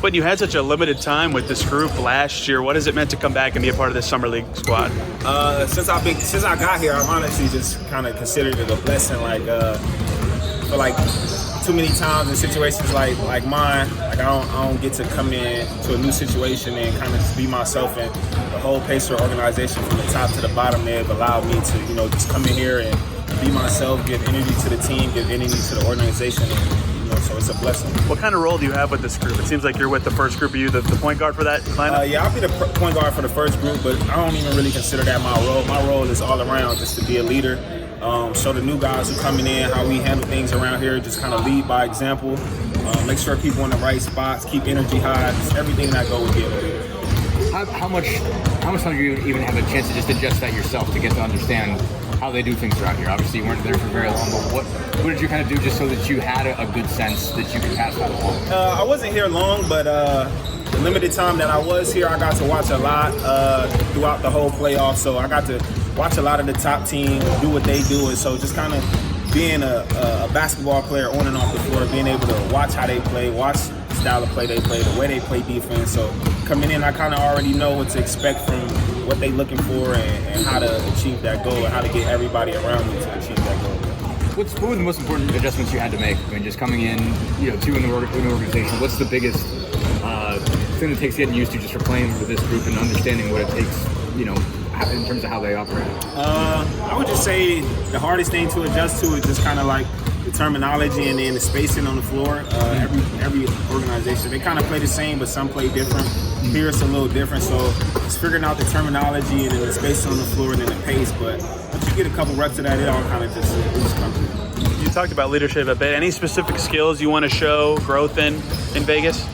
When you had such a limited time with this group last year, what has it meant to come back and be a part of this summer league squad? Since I got here, I've honestly just kind of considered it a blessing. For like too many times in situations like mine, like I don't get to come in to a new situation and kind of just be myself. And the whole Pacer organization, from the top to the bottom, they've allowed me to just come in here and be myself, give energy to the team, give energy to the organization. So it's a blessing. What kind of role do you have with this group? It seems like you're with the first group. Are you the point guard for that lineup? Yeah, I'll be the point guard for the first group, but I don't even really consider that my role. My role is all around just to be a leader, show the new guys who coming in how we handle things around here, just kind of lead by example, make sure people in the right spots, keep energy high, just everything that goes with being a leader. How much time do you even have a chance to just adjust that yourself to get to understand how they do things around here? Obviously, you weren't there for very long, but what did you kind of do just so that you had a good sense that you could pass that along? I wasn't here long, but the limited time that I was here, I got to watch a lot throughout the whole playoff. So I got to watch a lot of the top team do what they do, and so just kind of being a basketball player on and off the floor, being able to watch how they play, watch the style of play they play, the way they play defense. So coming in, I kind of already know what to expect from what they're looking for and how to achieve that goal and how to get everybody around me to achieve that goal. What were the most important adjustments you had to make? I mean, just coming in, two in the organization. What's the biggest thing that takes getting used to just for playing with this group and understanding what it takes, in terms of how they operate? I would just say the hardest thing to adjust to is just kind of like the terminology and then the spacing on the floor. Every organization, they kind of play the same, but some play different. Here it's a little different, so it's figuring out the terminology and then the spacing on the floor and then the pace. But once you get a couple reps of that, it all kind of just comes in. You talked about leadership a bit. Any specific skills you want to show growth in Vegas?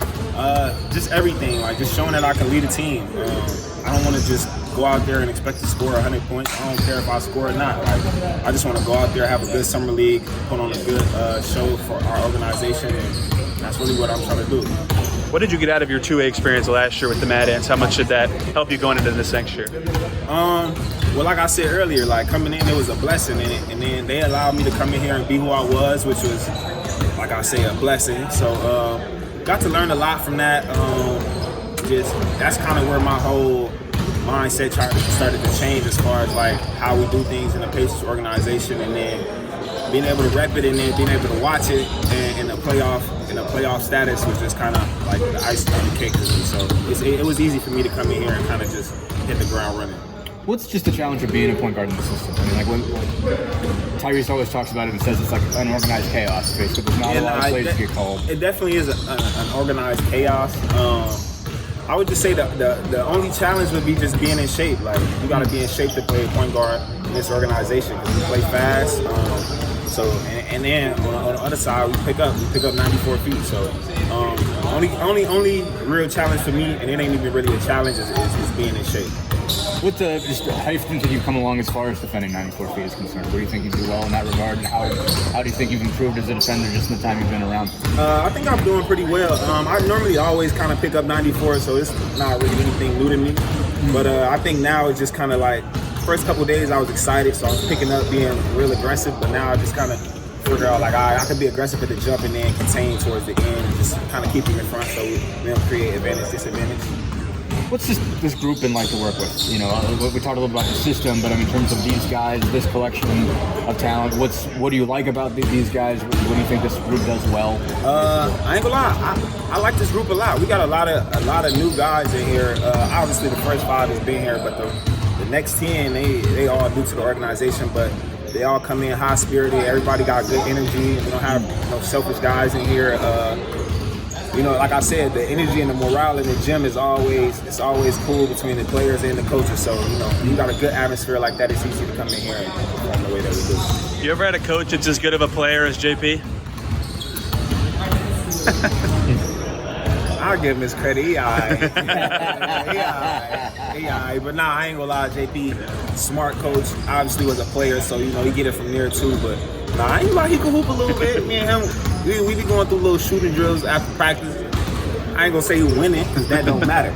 Just everything, like just showing that I can lead a team. I don't want to just go out there and expect to score 100 points. I don't care if I score or not. I just want to go out there, have a good summer league, put on a good show for our organization, and that's really what I'm trying to do. What did you get out of your 2A experience last year with the Mad Ants? How much did that help you going into this next year? Well, like I said earlier, like coming in, it was a blessing, and then they allowed me to come in here and be who I was, which was, like I say, a blessing. So got to learn a lot from that. That's kind of where my whole mindset started to change as far as like how we do things in the Pacers organization, and then being able to rep it and then being able to watch it in the playoff status was just kind of like the icing on the cake for me. So it was easy for me to come in here and kind of just hit the ground running. What's just the challenge of being a point guard in the system? I mean, like when Tyrese always talks about it and says it's like an organized chaos, basically. There's not a lot of plays to get called. It definitely is an organized chaos. I would just say the only challenge would be just being in shape. Like, you got to be in shape to play point guard in this organization because we play fast. And then on the other side, we pick up 94 feet. So only real challenge for me, and it ain't even really a challenge, is being in shape. How do you think that you've come along as far as defending 94 feet is concerned? What do you think you do well in that regard, and how do you think you've improved as a defender just in the time you've been around? I think I'm doing pretty well. I normally always kind of pick up 94, so it's not really anything new to me. But I think now it's just kind of like, first couple of days I was excited, so I was picking up being real aggressive, but now I just kind of figure out like, I can be aggressive at the jump and then contain towards the end and just kind of keep them in front so we don't create advantage, disadvantage. What's this group been like to work with? We talked a little about the system, but in terms of these guys, this collection of talent, what do you like about these guys? What do you think this group does well? I ain't gonna lie, I like this group a lot. We got a lot of new guys in here. Obviously, the first 5 has been here, but the next 10, they all new to the organization, but they all come in high spirited. Everybody got good energy. We don't have no selfish guys in here. Like I said, the energy and the morale in the gym is always cool between the players and the coaches. So, you got a good atmosphere like that, it's easy to come in here and perform the way that we do. You ever had a coach that's as good of a player as JP? I'll give him his credit. He all right. He all right. But I ain't gonna lie, JP, smart coach, obviously was a player, so, he get it from there too. But I ain't like he can hoop a little bit. Me and him, we be going through little shooting drills after practice. I ain't gonna say who winning, because that don't matter.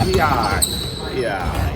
He all right. Yeah.